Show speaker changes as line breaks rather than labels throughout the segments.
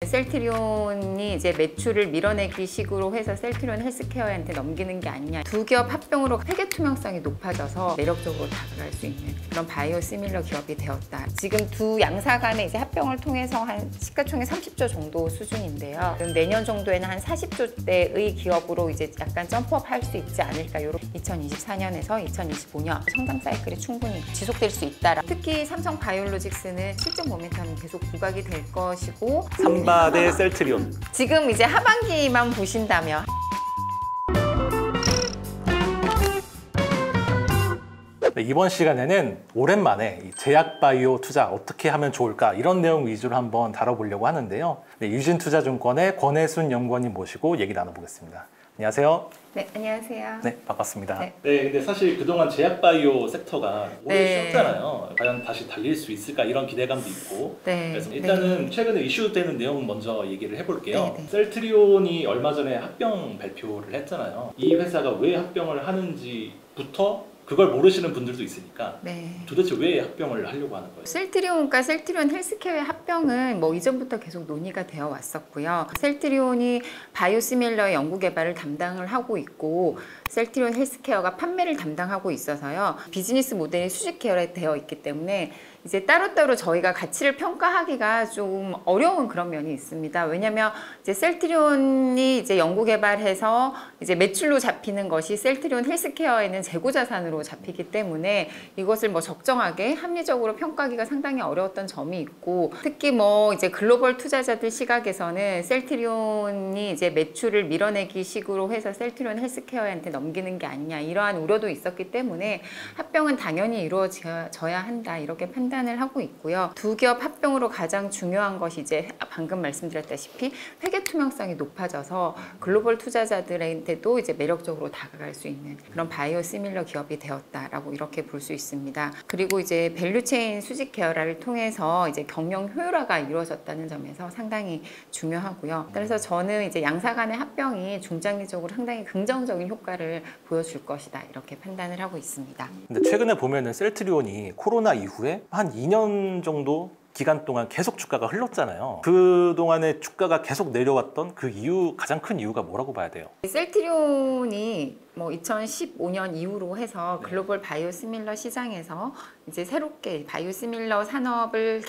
셀트리온이 이제 매출을 밀어내기 식으로 해서 셀트리온 헬스케어한테 넘기는 게 아니냐. 두 기업 합병으로 회계 투명성이 높아져서 매력적으로 다가갈 수 있는 그런 바이오 시밀러 기업이 되었다. 지금 두 양사 간의 이제 합병을 통해서 한 시가총액 30조 정도 수준인데요. 내년 정도에는 한 40조대의 기업으로 이제 약간 점프업 할 수 있지 않을까. 요런 2024년에서 2025년 성장 사이클이 충분히 지속될 수 있다. 특히 삼성 바이오로직스는 실적 모멘텀이 계속 부각이 될 것이고,
삼바대 셀트리온.
지금 이제 하반기만 보신다면
이번 시간에는 오랜만에 이 제약바이오 투자 어떻게 하면 좋을까 이런 내용 위주로 한번 다뤄보려고 하는데요. 유진투자증권의 권혜순 연구원님 모시고 얘기 나눠보겠습니다. 안녕하세요.
네, 안녕하세요.
네, 반갑습니다.
네.
근데 사실 그동안 제약바이오 섹터가 오래
네.
쉬었잖아요. 과연 다시 달릴 수 있을까 이런 기대감도 있고.
네.
그래서 일단은 최근에 이슈되는 내용 먼저 얘기를 해볼게요.
네.
셀트리온이 얼마 전에 합병 발표를 했잖아요. 이 회사가 왜 합병을 하는지부터 그걸 모르시는 분들도 있으니까
네.
도대체 왜 합병을 하려고 하는 거예요?
셀트리온과 셀트리온 헬스케어의 합병은 뭐 이전부터 계속 논의가 되어 왔었고요. 셀트리온이 바이오시밀러 연구 개발을 담당을 하고 있고, 셀트리온 헬스케어가 판매를 담당하고 있어서요. 비즈니스 모델이 수직 계열화되어 있기 때문에 이제 따로따로 저희가 가치를 평가하기가 좀 어려운 그런 면이 있습니다. 왜냐하면 이제 셀트리온이 이제 연구 개발해서 이제 매출로 잡히는 것이 셀트리온 헬스케어에는 재고 자산으로 잡히기 때문에 이것을 뭐 적정하게 합리적으로 평가하기가 상당히 어려웠던 점이 있고, 특히 뭐 이제 글로벌 투자자들 시각에서는 셀트리온이 이제 매출을 밀어내기 식으로 해서 셀트리온 헬스케어한테 넘기는 게 아니냐 이러한 우려도 있었기 때문에 합병은 당연히 이루어져야 한다 이렇게 판단을 하고 있고요. 두 기업 합병으로 가장 중요한 것이 이제 방금 말씀드렸다시피 회계 투명성이 높아져서 글로벌 투자자들한테도 이제 매력적으로 다가갈 수 있는 그런 바이오 시밀러 기업이 되었다라고 이렇게 볼 수 있습니다. 그리고 이제 밸류체인 수직 계열화를 통해서 이제 경영 효율화가 이루어졌다는 점에서 상당히 중요하고요. 그래서 저는 이제 양사 간의 합병이 중장기적으로 상당히 긍정적인 효과를 보여줄 것이다 이렇게 판단을 하고 있습니다.
근데 최근에 보면은 셀트리온이 코로나 이후에 한 2년 정도 기간 동안 계속 주가가 흘렀잖아요. 그동안에 주가가 계속 내려왔던 그 이유, 가장 큰 이유가 뭐라고 봐야 돼요?
셀트리온이 뭐 2015년 이후로 해서 글로벌 바이오시밀러 시장에서 이제 새롭게 바이오시밀러 산업을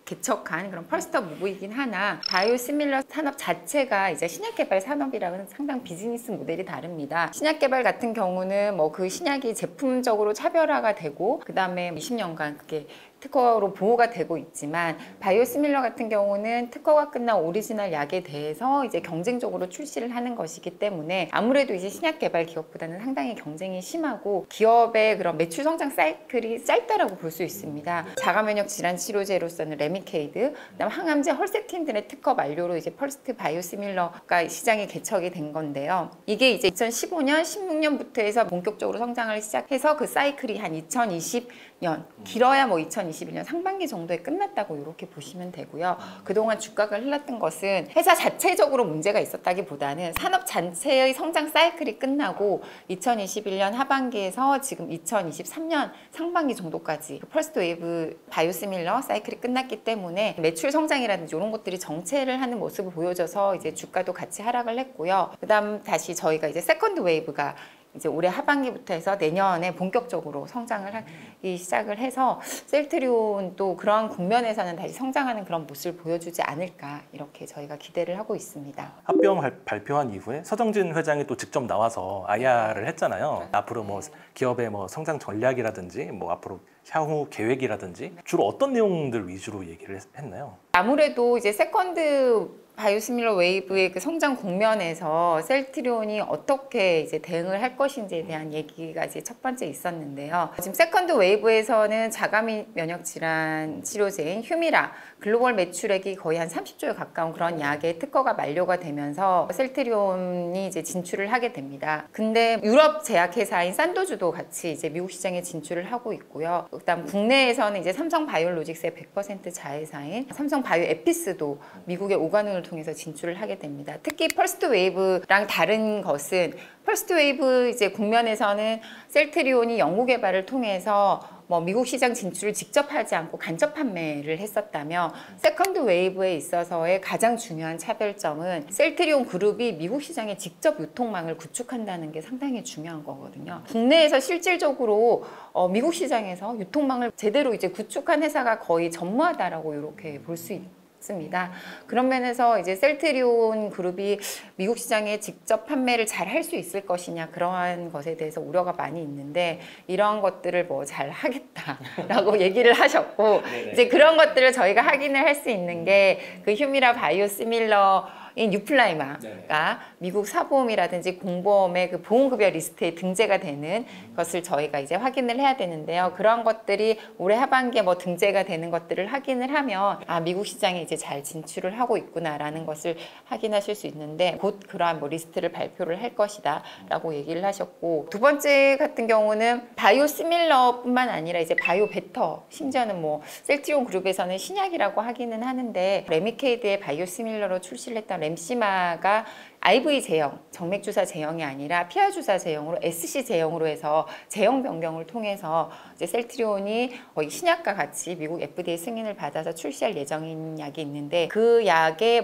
개척한 그런 퍼스트 무브이긴 하나, 바이오시밀러 산업 자체가 이제 신약개발 산업이랑은 상당 비즈니스 모델이 다릅니다. 신약개발 같은 경우는 뭐 그 신약이 제품적으로 차별화가 되고 그 다음에 20년간 그게 특허로 보호가 되고 있지만, 바이오시밀러 같은 경우는 특허가 끝난 오리지널 약에 대해서 이제 경쟁적으로 출시를 하는 것이기 때문에 아무래도 이제 신약 개발 기업보다는 상당히 경쟁이 심하고 기업의 그런 매출 성장 사이클이 짧다라고 볼 수 있습니다. 자가면역 질환 치료제로서는 레미케이드, 그다음 항암제 헐세틴 등의 특허 만료로 이제 퍼스트 바이오시밀러가 시장에 개척이 된 건데요. 이게 이제 2015년, 16년부터 해서 본격적으로 성장을 시작해서 그 사이클이 한 2020년, 길어야 뭐 2021년 상반기 정도에 끝났다고 이렇게 보시면 되고요. 그동안 주가가 흘렀던 것은 회사 자체적으로 문제가 있었다기보다는 산업 자체의 성장 사이클이 끝나고 2021년 하반기에서 지금 2023년 상반기 정도까지 그 퍼스트 웨이브 바이오시밀러 사이클이 끝났기 때문에 매출 성장이라든지 이런 것들이 정체를 하는 모습을 보여줘서 이제 주가도 같이 하락을 했고요. 그다음 다시 저희가 이제 세컨드 웨이브가 이제 올해 하반기부터 해서 내년에 본격적으로 성장을 하기 시작을 해서 셀트리온도 그러한 국면에서는 다시 성장하는 그런 모습을 보여주지 않을까 이렇게 저희가 기대를 하고 있습니다.
합병 발표한 이후에 서정진 회장이 또 직접 나와서 IR을 했잖아요. 앞으로 뭐 기업의 뭐 성장 전략이라든지 뭐 앞으로 향후 계획이라든지 주로 어떤 내용들 위주로 얘기를 했나요?
아무래도 이제 세컨드 바이오시밀러 웨이브의 그 성장 국면에서 셀트리온이 어떻게 이제 대응을 할 것인지에 대한 얘기가 이제 첫 번째 있었는데요. 지금 세컨드 웨이브에서는 자가면역 질환 치료제인 휴미라 글로벌 매출액이 거의 한 30조에 가까운 그런 약의 특허가 만료가 되면서 셀트리온이 이제 진출을 하게 됩니다. 근데 유럽 제약회사인 산도주도 같이 이제 미국 시장에 진출을 하고 있고요. 그다음 국내에서는 이제 삼성 바이오로직스의 100% 자회사인 삼성 바이오 에피스도 미국의 오가눈을 통해서 진출을 하게 됩니다. 특히 퍼스트 웨이브랑 다른 것은 퍼스트 웨이브 이제 국면에서는 셀트리온이 연구 개발을 통해서 뭐 미국 시장 진출을 직접 하지 않고 간접 판매를 했었다면 세컨드 웨이브에 있어서의 가장 중요한 차별점은 셀트리온 그룹이 미국 시장에 직접 유통망을 구축한다는 게 상당히 중요한 거거든요. 국내에서 실질적으로 미국 시장에서 유통망을 제대로 이제 구축한 회사가 거의 전무하다라고 이렇게 볼 수 있습니다. 그런 면에서 이제 셀트리온 그룹이 미국 시장에 직접 판매를 잘 할 수 있을 것이냐 그러한 것에 대해서 우려가 많이 있는데 이러한 것들을 뭐 잘 하겠다라고 얘기를 하셨고 이제 그런 것들을 저희가 확인을 할 수 있는 게 그 휴미라 바이오시밀러 인 유플라이마가 미국 사보험이라든지 공보험의 그 보험급여 리스트에 등재가 되는 것을 저희가 이제 확인을 해야 되는데요. 그런 것들이 올해 하반기에 뭐 등재가 되는 것들을 확인을 하면 아 미국 시장에 이제 잘 진출을 하고 있구나라는 것을 확인하실 수 있는데 곧 그러한 뭐 리스트를 발표를 할 것이다라고 얘기를 하셨고 두 번째 같은 경우는 바이오시밀러뿐만 아니라 이제 바이오베터 심지어는 뭐 셀트리온 그룹에서는 신약이라고 하기는 하는데 레미케이드의 바이오시밀러로 출시를 했던 램시마가 IV 제형, 정맥주사 제형이 아니라 피하주사 제형으로 SC 제형으로 해서 제형 변경을 통해서 이제 셀트리온이 거의 신약과 같이 미국 FDA 승인을 받아서 출시할 예정인 약이 있는데 그 약의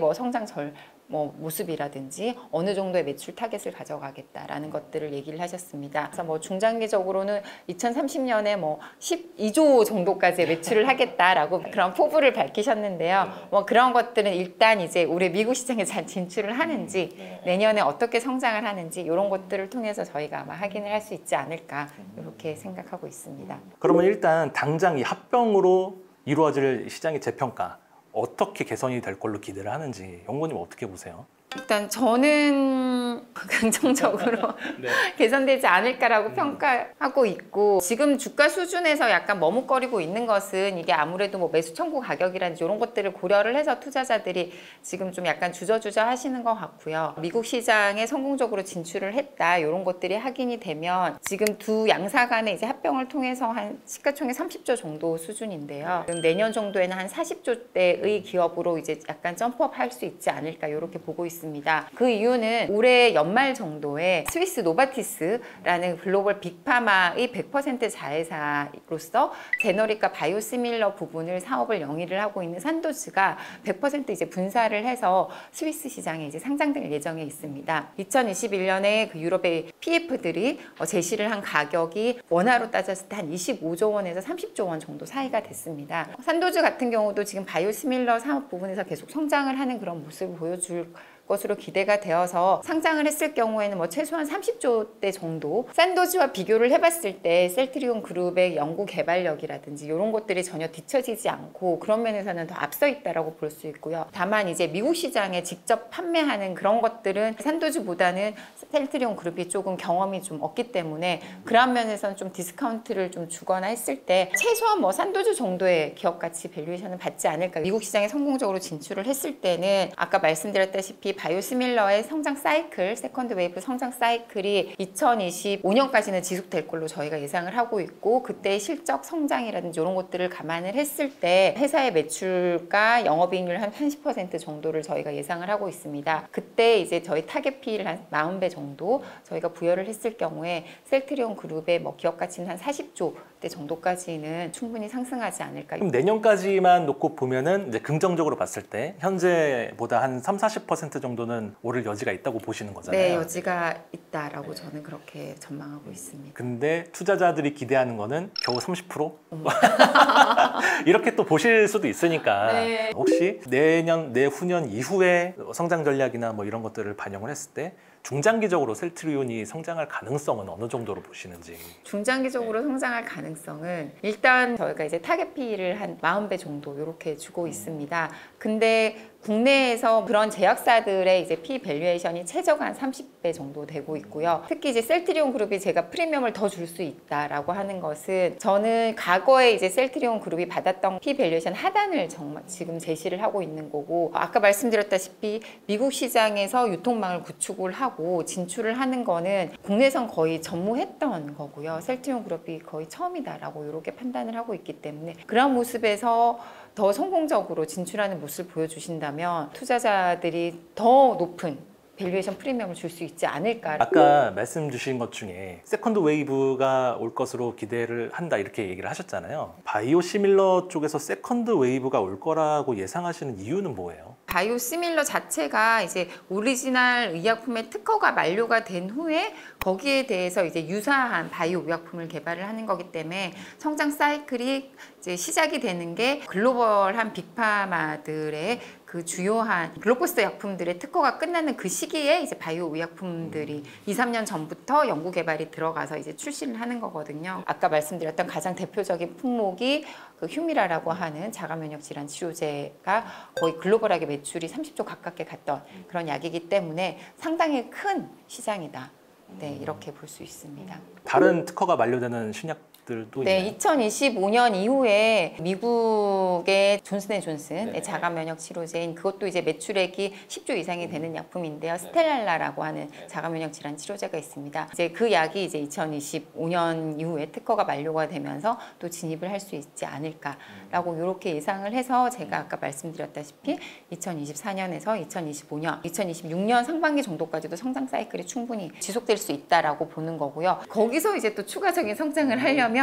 뭐 모습이라든지 어느 정도의 매출 타겟을 가져가겠다라는 것들을 얘기를 하셨습니다. 그래서 뭐 중장기적으로는 2030년에 뭐 12조 정도까지의 매출을 하겠다라고 그런 포부를 밝히셨는데요. 뭐 그런 것들은 일단 이제 올해 미국 시장에 잘 진출을 하는지 내년에 어떻게 성장을 하는지 이런 것들을 통해서 저희가 아마 확인을 할 수 있지 않을까 이렇게 생각하고 있습니다.
그러면 일단 당장 이 합병으로 이루어질 시장의 재평가 어떻게 개선이 될 걸로 기대를 하는지 연구원님 어떻게 보세요?
일단 저는 긍정적으로
네.
개선되지 않을까라고 평가하고 있고 지금 주가 수준에서 약간 머뭇거리고 있는 것은 이게 아무래도 뭐 매수 청구 가격이라든지 이런 것들을 고려를 해서 투자자들이 지금 좀 약간 주저주저 하시는 것 같고요. 미국 시장에 성공적으로 진출을 했다 이런 것들이 확인이 되면 지금 두 양사 간의 이제 합병을 통해서 한 시가총액 30조 정도 수준인데요. 그럼 내년 정도에는 한 40조대의 기업으로 이제 약간 점프업 할 수 있지 않을까 이렇게 보고 있습니다. 그 이유는 올해 연말 정도에 스위스 노바티스라는 글로벌 빅파마의 100% 자회사로서 제너릭과 바이오시밀러 부분을 사업을 영위를 하고 있는 산도즈가 100% 이제 분사를 해서 스위스 시장에 이제 상장될 예정에 있습니다. 2021년에 그 유럽의 PF들이 제시를 한 가격이 원화로 따졌을 때 한 25조 원에서 30조 원 정도 사이가 됐습니다. 산도즈 같은 경우도 지금 바이오시밀러 사업 부분에서 계속 성장을 하는 그런 모습을 보여줄 것으로 기대가 되어서 상장을 했을 경우에는 뭐 최소한 30조대 정도 산도즈와 비교를 해봤을 때 셀트리온 그룹의 연구 개발력이라든지 이런 것들이 전혀 뒤처지지 않고 그런 면에서는 더 앞서 있다라고 볼 수 있고요. 다만 이제 미국 시장에 직접 판매하는 그런 것들은 산도즈보다는 셀트리온 그룹이 조금 경험이 좀 없기 때문에 그런 면에서는 좀 디스카운트를 좀 주거나 했을 때 최소한 뭐 산도즈 정도의 기업 가치 밸류에이션은 받지 않을까. 미국 시장에 성공적으로 진출을 했을 때는 아까 말씀드렸다시피 바이오시밀러의 성장 사이클, 세컨드 웨이브 성장 사이클이 2025년까지는 지속될 걸로 저희가 예상을 하고 있고 그때의 실적 성장이라든지 이런 것들을 감안을 했을 때 회사의 매출과 영업이익률 한 30% 정도를 저희가 예상을 하고 있습니다. 그때 이제 저희 타겟 P를 한 40배 정도 저희가 부여를 했을 경우에 셀트리온 그룹의 뭐 기업 가치는 한 40조대 정도까지는 충분히 상승하지 않을까.
그럼 내년까지만 놓고 보면은 이제 긍정적으로 봤을 때 현재보다 한 30-40% 정도는 오를 여지가 있다고 보시는 거잖아요.
네, 여지가 있다라고 저는 그렇게 전망하고 있습니다.
근데 투자자들이 기대하는 거는 겨우 30%? 이렇게 또 보실 수도 있으니까
네.
혹시 내년, 내후년 이후에 성장 전략이나 뭐 이런 것들을 반영을 했을 때 중장기적으로 셀트리온이 성장할 가능성은 어느 정도로 보시는지.
중장기적으로 성장할 가능성은 일단 저희가 이제 타겟 P를 한 40배 정도 이렇게 주고 있습니다. 근데 국내에서 그런 제약사들의 이제 P 밸류에이션이 최저가 한 30배 정도 되고 있고요. 특히 이제 셀트리온 그룹이 제가 프리미엄을 더 줄 수 있다라고 하는 것은 저는 과거에 이제 셀트리온 그룹이 받았던 P 밸류에이션 하단을 정말 지금 제시를 하고 있는 거고 아까 말씀드렸다시피 미국 시장에서 유통망을 구축을 하고 진출을 하는 거는 국내선 거의 전무했던 거고요. 셀트리온 그룹이 거의 처음이다라고 이렇게 판단을 하고 있기 때문에 그런 모습에서 더 성공적으로 진출하는 모습을 보여주신다면 투자자들이 더 높은 밸류에이션 프리미엄을 줄 수 있지 않을까.
아까 말씀 주신 것 중에 세컨드 웨이브가 올 것으로 기대를 한다 이렇게 얘기를 하셨잖아요. 바이오 시밀러 쪽에서 세컨드 웨이브가 올 거라고 예상하시는 이유는 뭐예요?
바이오시밀러 자체가 이제 오리지널 의약품의 특허가 만료가 된 후에 거기에 대해서 이제 유사한 바이오 의약품을 개발을 하는 거기 때문에 성장 사이클이 이제 시작이 되는 게 글로벌한 빅파마들의 그 주요한 블록버스터 약품들의 특허가 끝나는 그 시기에 이제 바이오 의약품들이 2, 3년 전부터 연구 개발이 들어가서 이제 출시를 하는 거거든요. 아까 말씀드렸던 가장 대표적인 품목이 그 휴미라라고 하는 자가면역 질환 치료제가 거의 글로벌하게 매출이 30조 가깝게 갔던 그런 약이기 때문에 상당히 큰 시장이다. 네, 이렇게 볼 수 있습니다.
다른 특허가 만료되는 신약들도
네,
있나요?
2025년 이후에 미국의 존슨앤존슨의
네.
자가면역 치료제인 그것도 이제 매출액이 10조 이상이 되는 약품인데요. 스텔랄라라고 하는 자가면역 질환 치료제가 있습니다. 이제 그 약이 이제 2025년 이후에 특허가 만료가 되면서 또 진입을 할 수 있지 않을까라고 이렇게 예상을 해서 제가 아까 말씀드렸다시피 2024년에서 2025년, 2026년 상반기 정도까지도 성장 사이클이 충분히 지속될 수 있다라고 보는 거고요. 거기서 이제 또 추가적인 성장을 하려면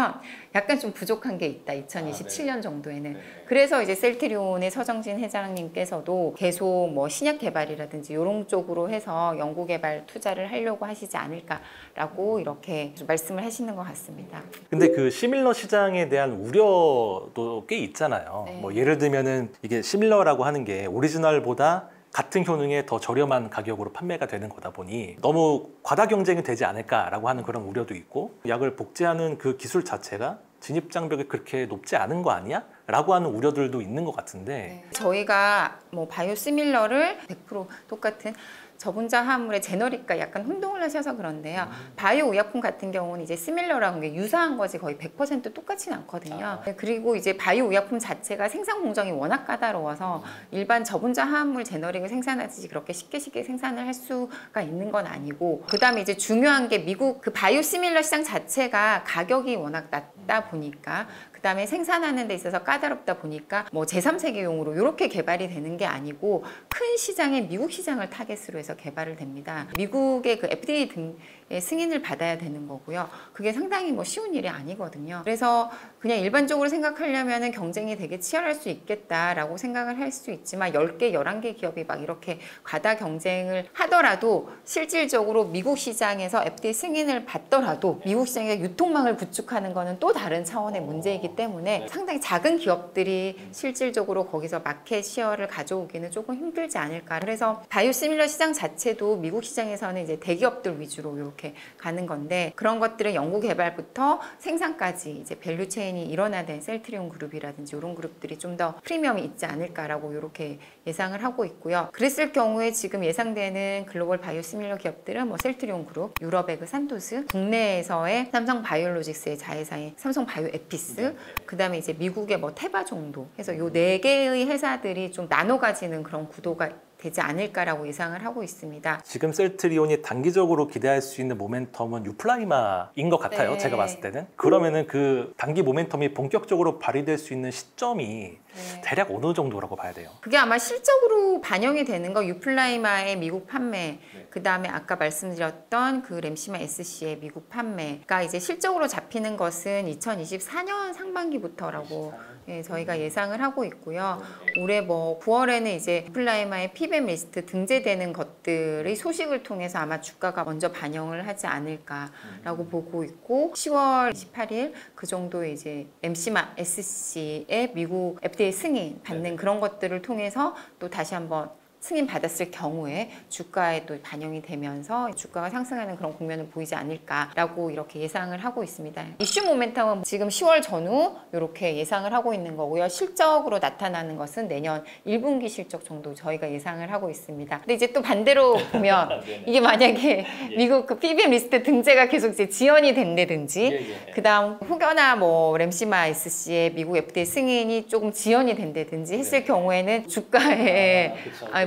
약간 좀 부족한 게 있다. 2027년 정도에는. 그래서 이제 셀트리온의 서정진 회장님께서도 계속 뭐 신약 개발이라든지 이런 쪽으로 해서 연구 개발 투자를 하려고 하시지 않을까라고 이렇게 좀 말씀을 하시는 것 같습니다.
근데 그 시밀러 시장에 대한 우려도 꽤 있잖아요.
네.
뭐 예를 들면은 이게 시밀러라고 하는 게 오리지널보다 같은 효능에 더 저렴한 가격으로 판매가 되는 거다 보니 너무 과다 경쟁이 되지 않을까라고 하는 그런 우려도 있고, 약을 복제하는 그 기술 자체가 진입 장벽이 그렇게 높지 않은 거 아니야? 라고 하는 우려들도 있는 것 같은데.
네. 저희가 뭐 바이오시밀러를 100% 똑같은 저분자 화합물의 제너릭과 약간 혼동을 하셔서 그런데요. 바이오 의약품 같은 경우는 이제 시밀러라는 게 유사한 거지 거의 100% 똑같지는 않거든요. 그리고 이제 바이오 의약품 자체가 생산 공정이 워낙 까다로워서 일반 저분자 화합물 제너릭을 생산하듯이 그렇게 쉽게 생산을 할 수가 있는 건 아니고, 그다음에 이제 중요한 게 미국 그 바이오 시밀러 시장 자체가 가격이 워낙 낮다 보니까, 그다음에 생산하는 데 있어서 까다롭다 보니까 뭐 제3세계용으로 이렇게 개발이 되는 게 아니고 큰 시장의 미국 시장을 타겟으로 해서 개발을 됩니다. 미국의 그 FDA 등의 승인을 받아야 되는 거고요. 그게 상당히 뭐 쉬운 일이 아니거든요. 그래서 그냥 일반적으로 생각하려면은 경쟁이 되게 치열할 수 있겠다라고 생각을 할 수 있지만 10개, 11개 기업이 막 이렇게 과다 경쟁을 하더라도 실질적으로 미국 시장에서 FDA 승인을 받더라도 미국 시장의 유통망을 구축하는 거는 또 다른 차원의 문제이기 때문에 상당히 작은 기업들이 실질적으로 거기서 마켓 시어를 가져오기는 조금 힘들지 않을까. 그래서 바이오시밀러 시장 자체도 미국 시장에서는 이제 대기업들 위주로 이렇게 가는 건데, 그런 것들은 연구 개발부터 생산까지 이제 밸류 체인이 일원화된 셀트리온 그룹이라든지 이런 그룹들이 좀 더 프리미엄이 있지 않을까라고 이렇게 예상을 하고 있고요. 그랬을 경우에 지금 예상되는 글로벌 바이오시밀러 기업들은 뭐 셀트리온 그룹, 유럽의 그 산토스, 국내에서의 삼성 바이오로직스의 자회사인 삼성 바이오 에피스, 그다음에 이제 미국의 뭐 테바 정도 해서 요 4개의 회사들이 좀 나눠 가지는 그런 구도가 되지 않을까라고 예상을 하고 있습니다.
지금 셀트리온이 단기적으로 기대할 수 있는 모멘텀은 유플라이마인 것 같아요.
네.
제가 봤을 때는. 그러면은 그 단기 모멘텀이 본격적으로 발휘될 수 있는 시점이 대략 어느 정도라고 봐야 돼요?
그게 아마 실적으로 반영이 되는 거, 유플라이마의 미국 판매, 그 다음에 아까 말씀드렸던 그 램시마 SC의 미국 판매가 이제 실적으로 잡히는 것은 2024년 상반기부터라고 저희가 예상을 하고 있고요. 올해 뭐 9월에는 이제 유플라이마의 피뱀 리스트 등재되는 것들의 소식을 통해서 아마 주가가 먼저 반영을 하지 않을까라고 보고 있고, 10월 28일 그 정도에 이제 램시마 SC의 미국 FDA 승인 받는 그런 것들을 통해서 또 다시 한번 승인 받았을 경우에 주가에 또 반영이 되면서 주가가 상승하는 그런 국면을 보이지 않을까라고 이렇게 예상을 하고 있습니다. 이슈 모멘텀은 지금 10월 전후 이렇게 예상을 하고 있는 거고요. 실적으로 나타나는 것은 내년 1분기 실적 정도 저희가 예상을 하고 있습니다. 근데 이제 또 반대로 보면 이게 만약에 미국 그 PBM 리스트 등재가 계속 이제 지연이 된다든지, 그다음 혹여나 뭐 램시마 SC의 미국 FDA 승인이 조금 지연이 된다든지 했을 경우에는 주가에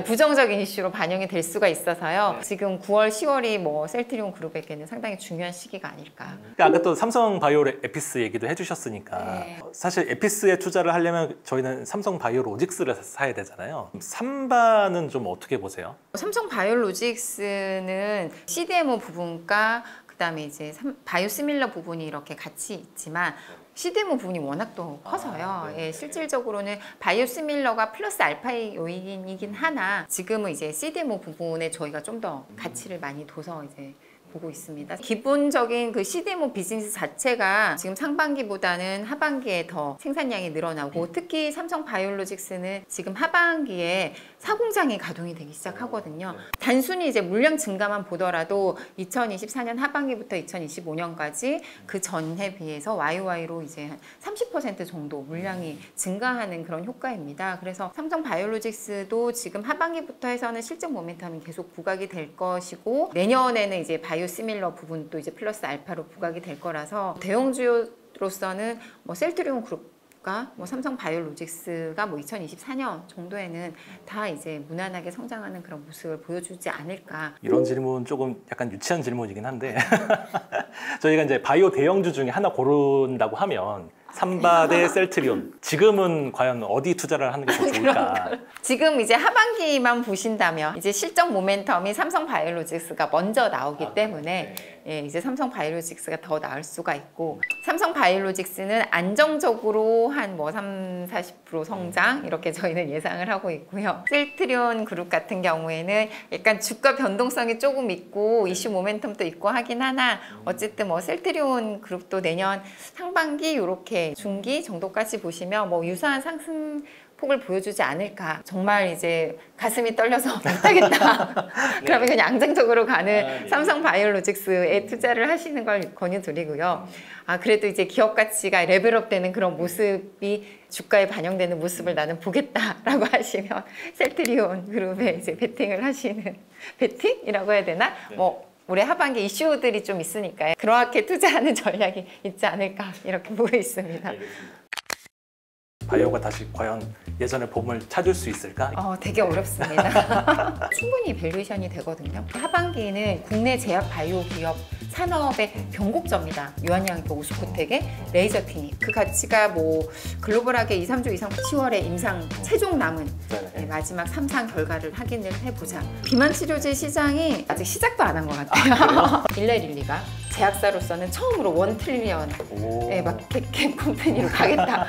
부정적인 이슈로 반영이 될 수가 있어서요. 지금 9월, 10월이 뭐 셀트리온 그룹에게는 상당히 중요한 시기가 아닐까.
아까 또 삼성 바이오 에피스 얘기도 해주셨으니까
네.
사실 에피스에 투자를 하려면 저희는 삼성 바이오로직스를 사야 되잖아요. 삼바는 좀 어떻게 보세요?
삼성 바이오로직스는 CDMO 부분과 그다음에 이제 바이오시밀러 부분이 이렇게 같이 있지만 CDMO 부분이 워낙 또 커서요. 예, 실질적으로는 바이오시밀러가 플러스 알파 요인이긴 하나 지금은 이제 CDMO 부분에 저희가 좀 더 가치를 많이 둬서 이제 보고 있습니다. 기본적인 그 CDMO 비즈니스 자체가 지금 상반기보다는 하반기에 더 생산량이 늘어나고 특히 삼성 바이오로직스는 지금 하반기에 사공장이 가동이 되기 시작하거든요. 단순히 이제 물량 증가만 보더라도 2024년 하반기부터 2025년까지 그 전해 비해서 YOY로 이제 한 30% 정도 물량이 증가하는 그런 효과입니다. 그래서 삼성 바이오로직스도 지금 하반기부터 해서는 실적 모멘텀이 계속 부각이 될 것이고 내년에는 이제 바이오시밀러 부분도 이제 플러스 알파로 부각이 될 거라서 대형주로서는 뭐 셀트리온 그룹과 뭐 삼성 바이오로직스가 뭐 2024년 정도에는 다 이제 무난하게 성장하는 그런 모습을 보여주지 않을까.
이런 질문 조금 약간 유치한 질문이긴 한데 저희가 이제 바이오 대형주 중에 하나 고른다고 하면 삼바 대 셀트리온 지금은 과연 어디 투자를 하는 게 더 좋을까?
지금 이제 하반기만 보신다면 이제 실적 모멘텀이 삼성 바이오로직스가 먼저 나오기 때문에 예, 이제 삼성 바이오로직스가 더 나을 수가 있고 삼성 바이오로직스는 안정적으로 한 뭐 30-40% 성장 이렇게 저희는 예상을 하고 있고요. 셀트리온 그룹 같은 경우에는 약간 주가 변동성이 조금 있고 이슈 모멘텀도 있고 하긴 하나 어쨌든 뭐 셀트리온 그룹도 내년 상반기 이렇게 중기 정도까지 보시면 뭐 유사한 상승 폭을 보여주지 않을까. 정말 이제 가슴이 떨려서 못하겠다. 그러면 그냥 안정적으로 가는 삼성 바이오로직스에 투자를 하시는 걸 권유드리고요. 아 그래도 이제 기업 가치가 레벨업 되는 그런 모습이 주가에 반영되는 모습을 나는 보겠다라고 하시면 셀트리온 그룹에 이제 베팅을 하시는 베팅이라고 해야 되나? 뭐 올해 하반기 이슈들이 좀 있으니까 그렇게 투자하는 전략이 있지 않을까 이렇게 보고 있습니다.
바이오가 다시 과연 예전의 봄을 찾을 수 있을까?
되게 어렵습니다. 충분히 밸류에이션이 되거든요. 하반기에는 국내 제약 바이오 기업 산업의 변곡점이다. 유한양이가 50호택의 레이저 티닉. 그 가치가 뭐 글로벌하게 2, 3조 이상 10월에 임상 최종 남은 네, 마지막 3상 결과를 확인을 해보자. 비만 치료제 시장이 아직 시작도 안 한 것 같아요. 일레릴리가 제약사로서는 처음으로 1 트릴리언 마켓캡 컴퍼니로 가겠다.